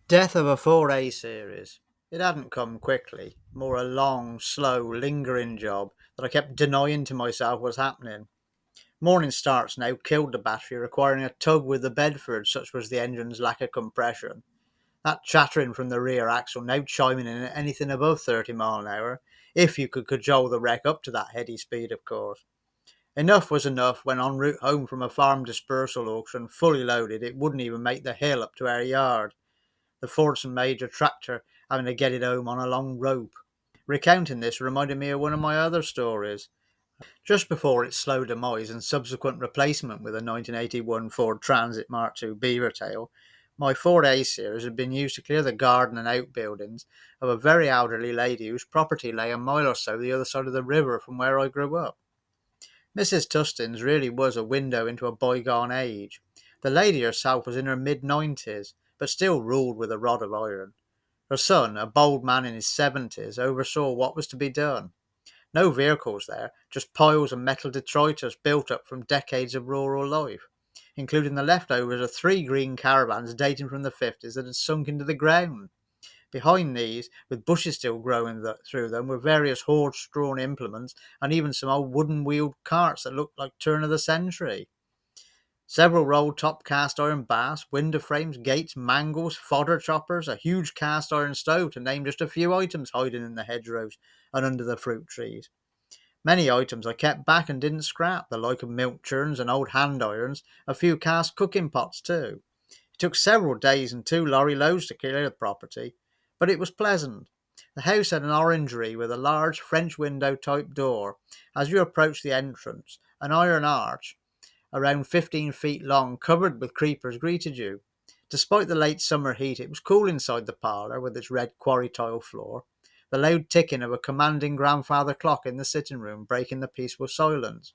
Death of a 4A series. It hadn't come quickly, more a long, slow, lingering job that I kept denying to myself was happening. Morning starts now killed the battery, requiring a tug with the Bedford, such was the engine's lack of compression. That chattering from the rear axle now chiming in at anything above 30 mile an hour, if you could cajole the wreck up to that heady speed, of course. Enough was enough when en route home from a farm dispersal auction, fully loaded, it wouldn't even make the hill up to our yard, the Fordson Major tractor having to get it home on a long rope. Recounting this reminded me of one of my other stories. Just before its slow demise and subsequent replacement with a 1981 Ford Transit Mark II Beavertail, my Ford A series had been used to clear the garden and outbuildings of a very elderly lady whose property lay a mile or so the other side of the river from where I grew up. Mrs. Tustin's really was a window into a bygone age. The lady herself was in her mid-90s, but still ruled with a rod of iron. Her son, a bold man in his 70s, oversaw what was to be done. No vehicles there, just piles of metal detritus built up from decades of rural life, including the leftovers of three green caravans dating from the 50s that had sunk into the ground. Behind these, with bushes still growing through them, were various horse-drawn implements and even some old wooden-wheeled carts that looked like turn of the century. Several roll-top cast-iron baths, window frames, gates, mangles, fodder choppers, a huge cast-iron stove, to name just a few items hiding in the hedgerows and under the fruit trees. Many items I kept back and didn't scrap, the like of milk churns and old hand irons, a few cast cooking pots too. It took several days and two lorry loads to clear the property, but it was pleasant. The house had an orangery with a large French window type door. As you approached the entrance, an iron arch, around 15 feet long, covered with creepers, greeted you. Despite the late summer heat, it was cool inside the parlour with its red quarry tile floor, the loud ticking of a commanding grandfather clock in the sitting room breaking the peaceful silence.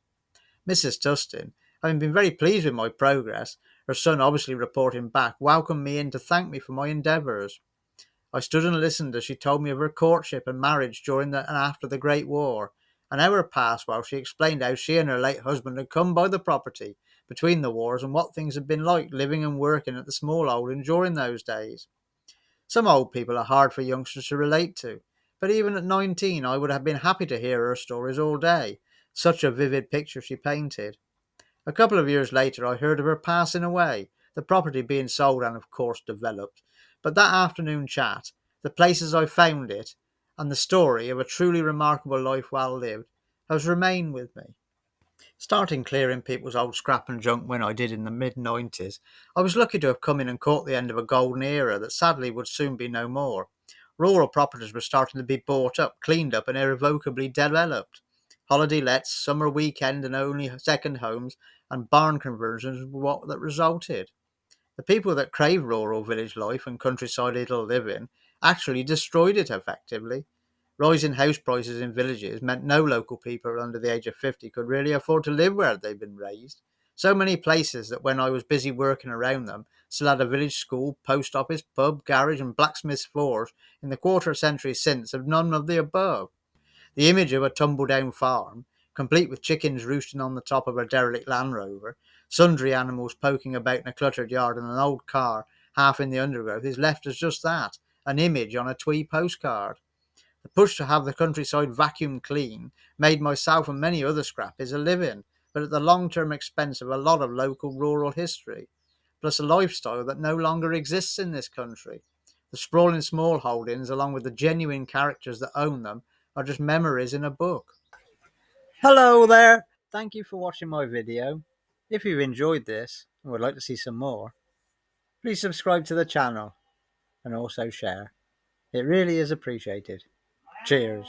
Mrs. Tustin, having been very pleased with my progress, her son obviously reporting back, welcomed me in to thank me for my endeavours. I stood and listened as she told me of her courtship and marriage during and after the Great War. An hour passed while she explained how she and her late husband had come by the property between the wars and what things had been like living and working at the small holding during those days. Some old people are hard for youngsters to relate to, but even at 19 I would have been happy to hear her stories all day. Such a vivid picture she painted. A couple of years later, I heard of her passing away, the property being sold and, of course, developed. But that afternoon chat, the places I found it, and the story of a truly remarkable life well lived, has remained with me. Starting clearing people's old scrap and junk when I did in the mid 90s, I was lucky to have come in and caught the end of a golden era that sadly would soon be no more. Rural properties were starting to be bought up, cleaned up, and irrevocably developed. Holiday lets, summer weekend and only second homes, and barn conversions were what that resulted. The people that crave rural village life and countryside little living actually destroyed it effectively. Rising house prices in villages meant no local people under the age of 50 could really afford to live where they'd been raised. So many places that when I was busy working around them still had a village school, post office, pub, garage, and blacksmith's floors in the quarter century since have none of the above. The image of a tumble-down farm, complete with chickens roosting on the top of a derelict Land Rover, sundry animals poking about in a cluttered yard, and an old car half in the undergrowth, is left as just that, an image on a twee postcard. The push to have the countryside vacuum clean made myself and many other scrappies a living, but at the long-term expense of a lot of local rural history, plus a lifestyle that no longer exists in this country. The sprawling small holdings, along with the genuine characters that own them, are just memories in a book. Hello there! Thank you for watching my video. If you've enjoyed this and would like to see some more, please subscribe to the channel and also share. It really is appreciated. Cheers.